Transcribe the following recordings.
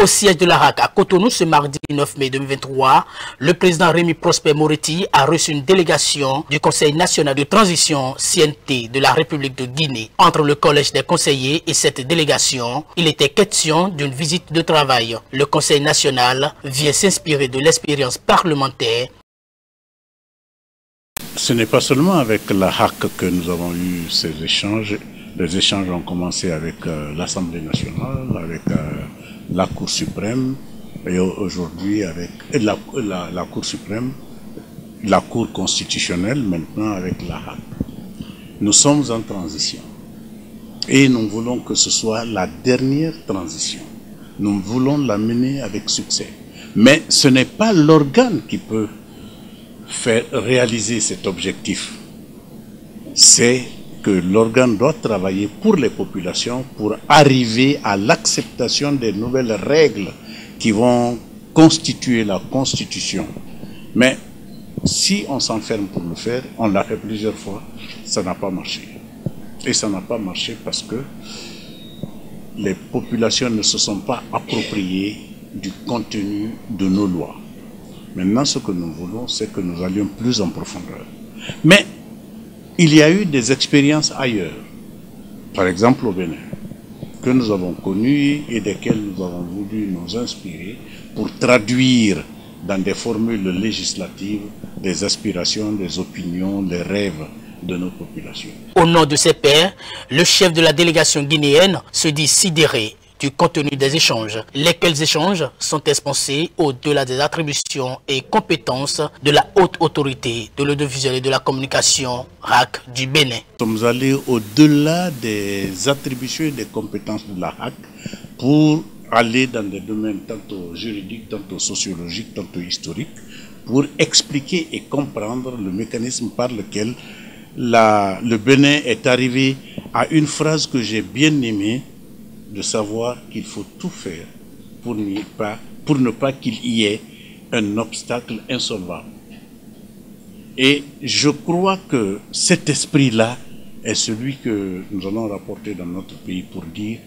Au siège de la RAC à Cotonou ce mardi 9 mai 2023, le président Rémi Prosper Moretti a reçu une délégation du Conseil national de transition CNT de la République de Guinée. Entre le collège des conseillers et cette délégation, il était question d'une visite de travail. Le Conseil national vient s'inspirer de l'expérience parlementaire. Ce n'est pas seulement avec la RAC que nous avons eu ces échanges. Les échanges ont commencé avec l'Assemblée nationale, avec la Cour suprême et aujourd'hui avec la Cour suprême, la Cour constitutionnelle, maintenant avec la RAC. Nous sommes en transition et nous voulons que ce soit la dernière transition. Nous voulons la mener avec succès. Mais ce n'est pas l'organe qui peut faire réaliser cet objectif. C'est que l'organe doit travailler pour les populations pour arriver à l'acceptation des nouvelles règles qui vont constituer la Constitution. Mais si on s'enferme pour le faire, on l'a fait plusieurs fois, ça n'a pas marché. Et ça n'a pas marché parce que les populations ne se sont pas appropriées du contenu de nos lois. Maintenant, ce que nous voulons, c'est que nous allions plus en profondeur. Mais il y a eu des expériences ailleurs, par exemple au Bénin, que nous avons connues et desquelles nous avons voulu nous inspirer pour traduire dans des formules législatives des aspirations, des opinions, des rêves de nos populations. Au nom de ses pairs, le chef de la délégation guinéenne se dit sidéré du contenu des échanges. Lesquels échanges sont expansés au-delà des attributions et compétences de la haute autorité de l'audiovisuel et de la communication RAC du Bénin. Nous sommes allés au-delà des attributions et des compétences de la RAC pour aller dans des domaines tantôt juridiques, tantôt sociologiques, tantôt historiques, pour expliquer et comprendre le mécanisme par lequel le Bénin est arrivé à une phrase que j'ai bien aimée, de savoir qu'il faut tout faire pour ne pas qu'il y ait un obstacle insolvable. Et je crois que cet esprit-là est celui que nous allons rapporter dans notre pays pour dire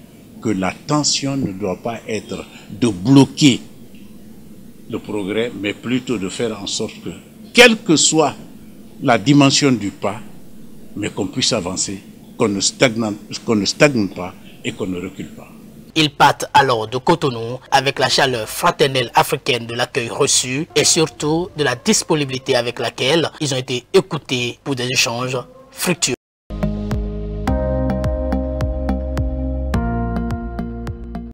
que la tension ne doit pas être de bloquer le progrès, mais plutôt de faire en sorte que, quelle que soit la dimension du pas, mais qu'on puisse avancer, qu'on ne stagne pas, et qu'on ne recule pas. Ils partent alors de Cotonou avec la chaleur fraternelle africaine de l'accueil reçu et surtout de la disponibilité avec laquelle ils ont été écoutés pour des échanges fructueux.